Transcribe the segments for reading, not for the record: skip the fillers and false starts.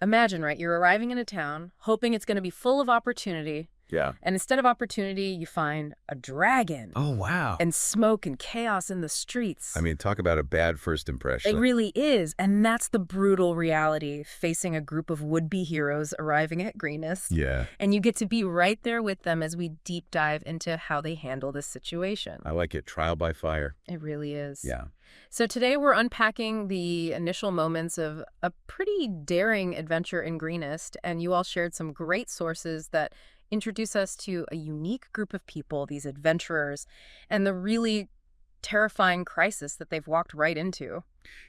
Imagine, right? You're arriving in a town, hoping it's going to be full of opportunity. Yeah. And instead of opportunity, you find a dragon. Oh, wow. And smoke and chaos in the streets. I mean, talk about a bad first impression. It really is. And that's the brutal reality facing a group of would-be heroes arriving at Greenest. Yeah. And you get to be right there with them as we deep dive into how they handle this situation. I like it. Trial by fire. It really is. Yeah. So today we're unpacking the initial moments of a pretty daring adventure in Greenest, and you all shared some great sources that introduce us to a unique group of people, these adventurers, and the really terrifying crisis that they've walked right into.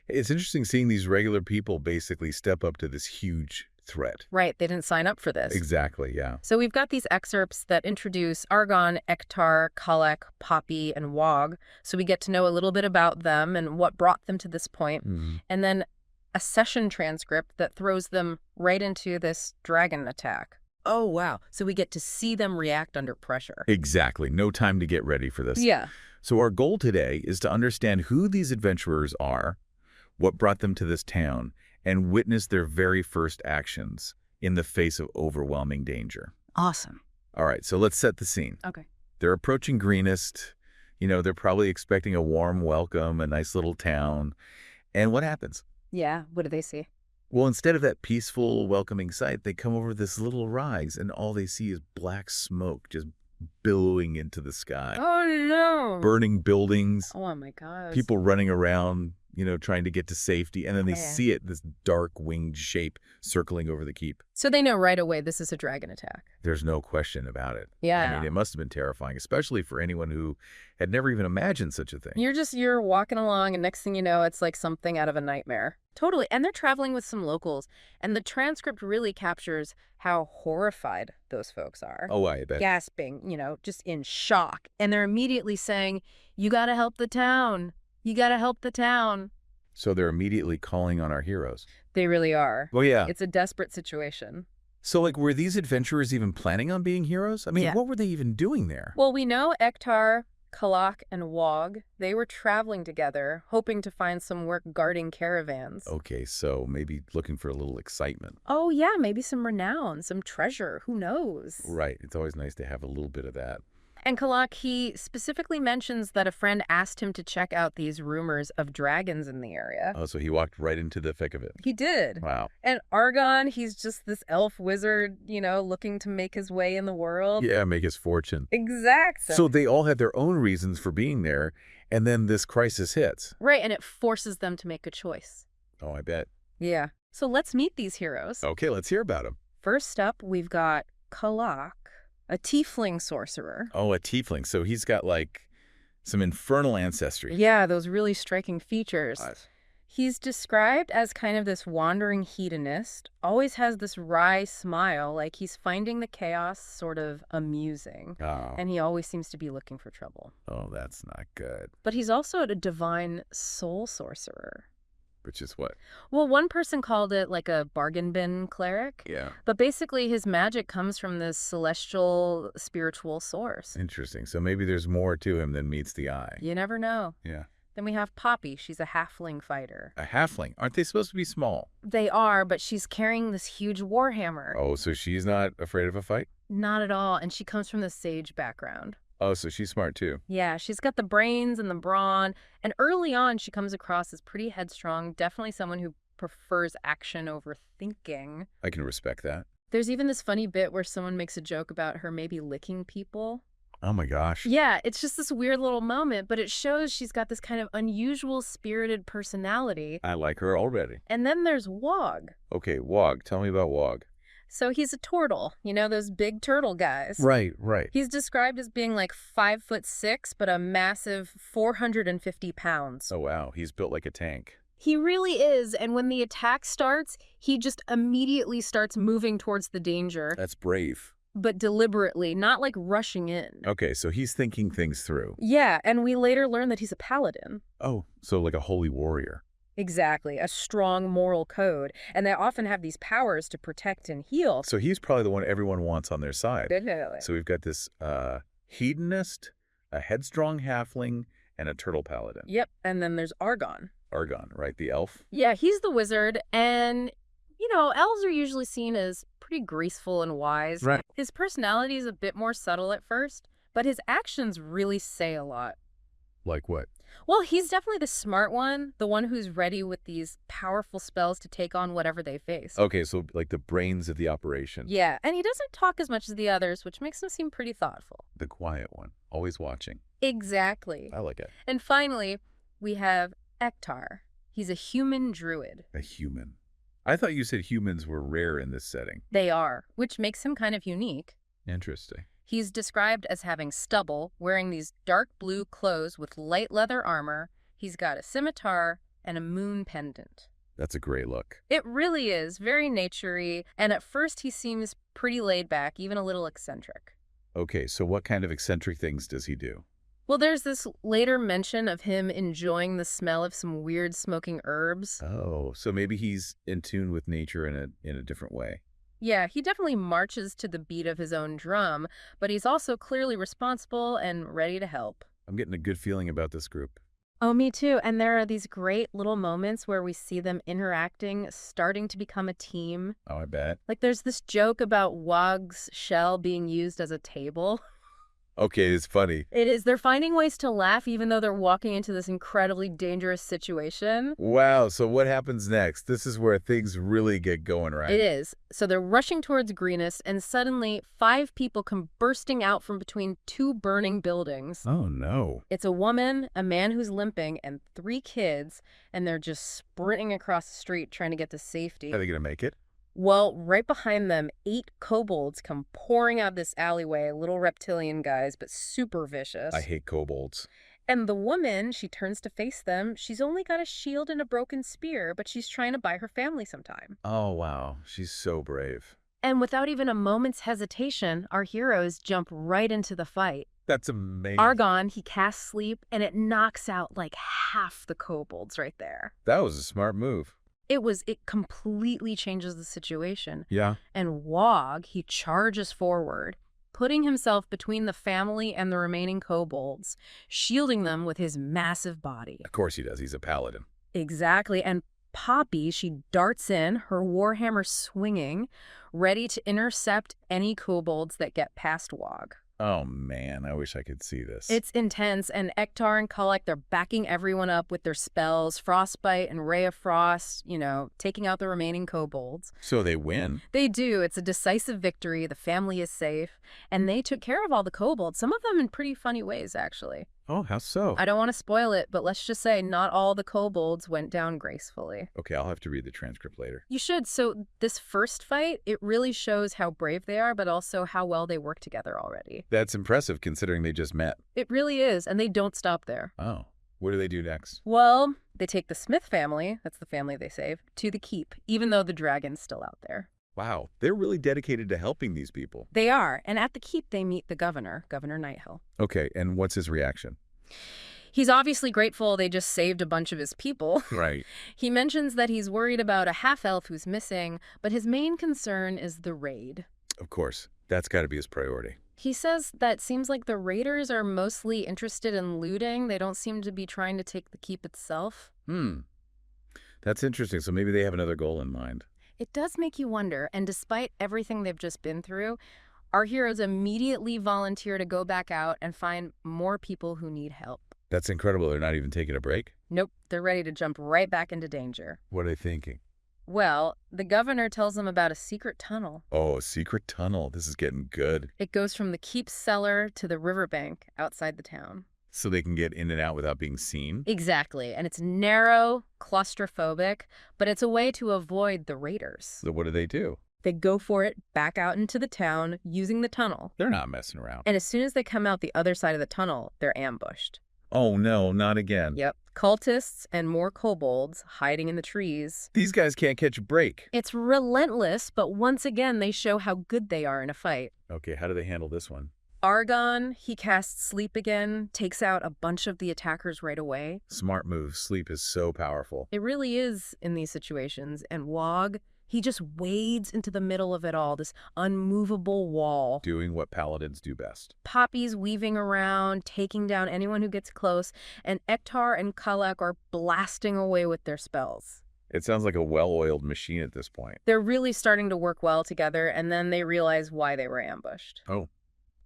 It's interesting seeing these regular people basically step up to this huge threat. Right, they didn't sign up for this. Exactly, yeah. So we've got these excerpts that introduce Argon, Ektar, Kalek, Poppy, and Wog, so we get to know a little bit about them and what brought them to this point, and then a session transcript that throws them right into this dragon attack. Oh, wow. So we get to see them react under pressure. Exactly. No time to get ready for this. Yeah. So our goal today is to understand who these adventurers are, what brought them to this town, and witness their very first actions in the face of overwhelming danger. Awesome. All right, so let's set the scene. Okay. They're approaching Greenest. You know, they're probably expecting a warm welcome, a nice little town. And what happens? Yeah, what do they see? Well, instead of that peaceful, welcoming sight, they come over this little rise, and all they see is black smoke just billowing into the sky. Oh, no. Burning buildings, Oh, my gosh. people running around, you know, trying to get to safety, and then they see it, this dark winged shape circling over the keep. So they know right away this is a dragon attack. There's no question about it. Yeah. I mean, it must have been terrifying, especially for anyone who had never even imagined such a thing. You're walking along, and next thing you know, it's like something out of a nightmare. Totally. And they're traveling with some locals. And the transcript really captures how horrified those folks are. Oh, I bet. Gasping, just in shock. And they're immediately saying, you got to help the town. You got to help the town. So they're immediately calling on our heroes. They really are. Well, yeah. It's a desperate situation. So, like, were these adventurers even planning on being heroes? I mean, Yeah. what were they even doing there? Well, we know Ektar, Kalak, and Wog, they were traveling together, hoping to find some work guarding caravans. Okay, so maybe looking for a little excitement. Oh, yeah, maybe some renown, some treasure. Who knows? Right. It's always nice to have a little bit of that. And Kalak, he specifically mentions that a friend asked him to check out these rumors of dragons in the area. Oh, so he walked right into the thick of it. He did. Wow. And Argon, he's just this elf wizard, looking to make his way in the world. Yeah, make his fortune. Exactly. So they all had their own reasons for being there, and then this crisis hits. Right, and it forces them to make a choice. Oh, I bet. Yeah. So let's meet these heroes. Okay, let's hear about him. First up, we've got Kalak, a tiefling sorcerer. Oh, a tiefling. So he's got, like, some infernal ancestry. Yeah, those really striking features. Nice. He's described as kind of this wandering hedonist, always has this wry smile, like he's finding the chaos sort of amusing. Oh. And he always seems to be looking for trouble. Oh, that's not good. But he's also a divine soul sorcerer. Which is what? Well, one person called it like a bargain bin cleric. Yeah. But basically his magic comes from this celestial spiritual source. Interesting. So maybe there's more to him than meets the eye. You never know. Yeah. Then we have Poppy. She's a halfling fighter. A halfling. Aren't they supposed to be small? They are, but she's carrying this huge warhammer. Oh, so she's not afraid of a fight? Not at all. And she comes from the sage background. Oh, so she's smart too. Yeah, she's got the brains and the brawn. And early on, she comes across as pretty headstrong, definitely someone who prefers action over thinking. I can respect that. There's even this funny bit where someone makes a joke about her maybe licking people. Oh my gosh. Yeah, it's just this weird little moment, but it shows she's got this kind of unusual spirited personality. I like her already. And then there's Wog. Okay, Wog. Tell me about Wog. So he's a turtle, those big turtle guys. Right. He's described as being like 5'6", but a massive 450 pounds. Oh, wow. He's built like a tank. He really is, and when the attack starts, he just immediately starts moving towards the danger. That's brave. But deliberately, not like rushing in. Okay, so he's thinking things through. Yeah, and we later learn that he's a paladin. Oh, so like a holy warrior. Exactly, a strong moral code. And they often have these powers to protect and heal. So he's probably the one everyone wants on their side. Definitely. So we've got this hedonist, a headstrong halfling, and a turtle paladin. Yep, and then there's Argon. Argon, right? The elf? Yeah, he's the wizard, and, elves are usually seen as pretty graceful and wise. Right. His personality is a bit more subtle at first, but his actions really say a lot. Like what? Well, he's definitely the smart one, the one who's ready with these powerful spells to take on whatever they face. Okay, so like the brains of the operation. Yeah, and he doesn't talk as much as the others, which makes him seem pretty thoughtful. The quiet one, always watching. Exactly. I like it. And finally, we have Ektar. He's a human druid. A human. I thought you said humans were rare in this setting. They are, which makes him kind of unique. Interesting. He's described as having stubble, wearing these dark blue clothes with light leather armor. He's got a scimitar and a moon pendant. That's a great look. It really is, very nature-y, and at first he seems pretty laid back, even a little eccentric. Okay, so what kind of eccentric things does he do? Well, there's this later mention of him enjoying the smell of some weird smoking herbs. Oh, so maybe he's in tune with nature in a different way. Yeah, he definitely marches to the beat of his own drum, but he's also clearly responsible and ready to help. I'm getting a good feeling about this group. Oh, me too. And there are these great little moments where we see them interacting, starting to become a team. Oh, I bet. Like there's this joke about Wog's shell being used as a table. Okay, it's funny. It is. They're finding ways to laugh even though they're walking into this incredibly dangerous situation. Wow, so what happens next? This is where things really get going, right? It is. So they're rushing towards Greenest, and suddenly 5 people come bursting out from between 2 burning buildings. Oh, no. It's a woman, a man who's limping, and 3 kids, and they're just sprinting across the street trying to get to safety. Are they going to make it? Well, right behind them, 8 kobolds come pouring out of this alleyway, little reptilian guys, but super vicious. I hate kobolds. And the woman, she turns to face them. She's only got a shield and a broken spear, but she's trying to buy her family some time. Oh, wow. She's so brave. And without even a moment's hesitation, our heroes jump right into the fight. That's amazing. Argon, he casts sleep, and it knocks out like half the kobolds right there. That was a smart move. It completely changes the situation. Yeah. And Wog, he charges forward, putting himself between the family and the remaining kobolds, shielding them with his massive body. Of course he does. He's a paladin. Exactly. And Poppy, she darts in, her warhammer swinging, ready to intercept any kobolds that get past Wog. Oh, man. I wish I could see this. It's intense, and Ektar and Kulak, they're backing everyone up with their spells, Frostbite and Ray of Frost, taking out the remaining kobolds. So they win? They do. It's a decisive victory. The family is safe, and they took care of all the kobolds, some of them in pretty funny ways, actually. Oh, how so? I don't want to spoil it, but let's just say not all the kobolds went down gracefully. Okay, I'll have to read the transcript later. You should. So this first fight, it really shows how brave they are, but also how well they work together already. That's impressive considering they just met. It really is, and they don't stop there. Oh, what do they do next? Well, they take the Smith family, that's the family they save, to the keep, even though the dragon's still out there. Wow, they're really dedicated to helping these people. They are, and at the keep they meet the governor, Governor Nighthill. Okay, and what's his reaction? He's obviously grateful they just saved a bunch of his people. Right. He mentions that he's worried about a half-elf who's missing, but his main concern is the raid. Of course, that's got to be his priority. He says that seems like the raiders are mostly interested in looting. They don't seem to be trying to take the keep itself. That's interesting. So maybe they have another goal in mind. It does make you wonder, and despite everything they've just been through, our heroes immediately volunteer to go back out and find more people who need help. That's incredible. They're not even taking a break? Nope, they're ready to jump right back into danger. What are they thinking? Well, the governor tells them about a secret tunnel. Oh, a secret tunnel. This is getting good. It goes from the keep's cellar to the riverbank outside the town. So they can get in and out without being seen? Exactly, and it's narrow, claustrophobic, but it's a way to avoid the raiders. So what do? They go for it back out into the town using the tunnel. They're not messing around. And as soon as they come out the other side of the tunnel, they're ambushed. Oh, no, not again. Yep. Cultists and more kobolds hiding in the trees. These guys can't catch a break. It's relentless, but once again, they show how good they are in a fight. Okay, how do they handle this one? Argon, he casts sleep again, takes out a bunch of the attackers right away. Smart move. Sleep is so powerful. It really is in these situations. And Wog, he just wades into the middle of it all, this unmovable wall. Doing what paladins do best. Poppy's weaving around, taking down anyone who gets close, and Ektar and Kulak are blasting away with their spells. It sounds like a well-oiled machine at this point. They're really starting to work well together, and then they realize why they were ambushed. Oh,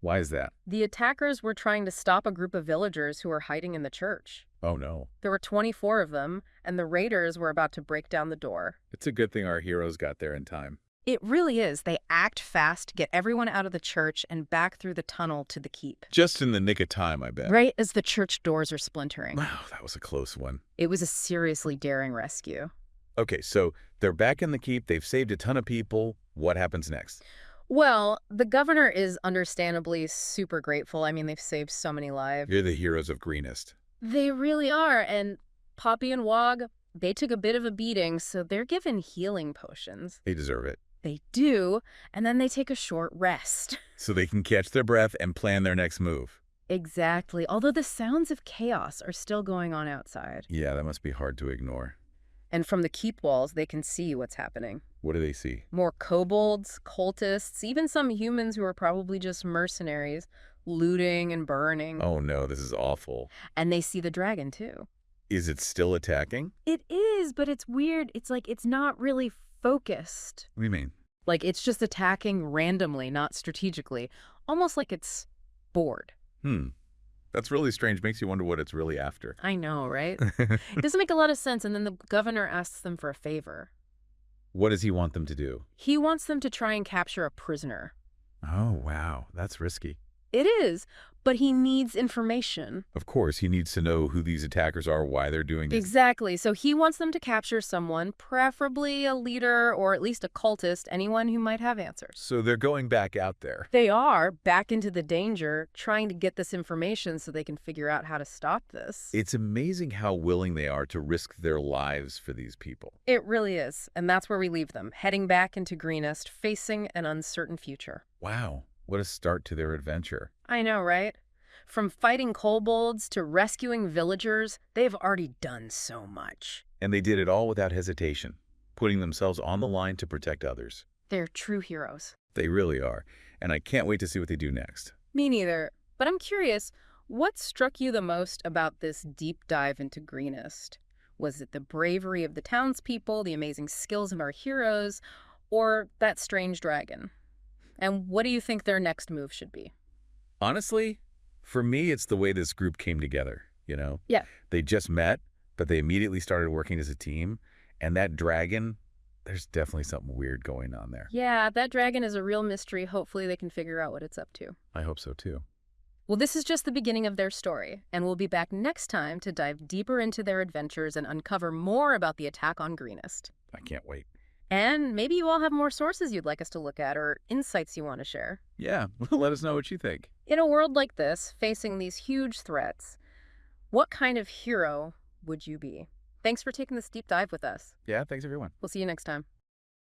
why is that? The attackers were trying to stop a group of villagers who were hiding in the church. Oh, no. There were 24 of them, and the raiders were about to break down the door. It's a good thing our heroes got there in time. It really is. They act fast, get everyone out of the church, and back through the tunnel to the keep. Just in the nick of time, I bet. Right as the church doors are splintering. Wow, that was a close one. It was a seriously daring rescue. Okay, so they're back in the keep. They've saved a ton of people. What happens next? Well, the governor is understandably super grateful. I mean, they've saved so many lives. You're the heroes of Greenest. They really are. And Poppy and Wog, they took a bit of a beating, so they're given healing potions. They deserve it. They do, and then they take a short rest. So they can catch their breath and plan their next move. Exactly, although the sounds of chaos are still going on outside. Yeah, that must be hard to ignore. And from the keep walls, they can see what's happening. What do they see? More kobolds, cultists, even some humans who are probably just mercenaries, looting and burning. Oh no, this is awful. And they see the dragon, too. Is it still attacking? It is, but it's weird. It's like it's not really focused. What do you mean? Like it's just attacking randomly, not strategically. Almost like it's bored. That's really strange. Makes you wonder what it's really after. I know, right? It doesn't make a lot of sense. And then the governor asks them for a favor. What does he want them to do? He wants them to try and capture a prisoner. Oh, wow. That's risky. It is, but he needs information. Of course, he needs to know who these attackers are, why they're doing this. Exactly. So he wants them to capture someone, preferably a leader or at least a cultist, anyone who might have answers. So they're going back out there. They are back into the danger, trying to get this information so they can figure out how to stop this. It's amazing how willing they are to risk their lives for these people. It really is. And that's where we leave them, heading back into Greenest, facing an uncertain future. Wow. What a start to their adventure. I know, right? From fighting kobolds to rescuing villagers, they've already done so much. And they did it all without hesitation, putting themselves on the line to protect others. They're true heroes. They really are. And I can't wait to see what they do next. Me neither. But I'm curious, what struck you the most about this deep dive into Greenest? Was it the bravery of the townspeople, the amazing skills of our heroes, or that strange dragon? And what do you think their next move should be? Honestly, for me, it's the way this group came together, you know? Yeah. They just met, but they immediately started working as a team. And that dragon, there's definitely something weird going on there. Yeah, that dragon is a real mystery. Hopefully they can figure out what it's up to. I hope so, too. Well, this is just the beginning of their story, and we'll be back next time to dive deeper into their adventures and uncover more about the attack on Greenest. I can't wait. And maybe you all have more sources you'd like us to look at or insights you want to share. Yeah, let us know what you think. In a world like this, facing these huge threats, what kind of hero would you be? Thanks for taking this deep dive with us. Yeah, thanks, everyone. We'll see you next time.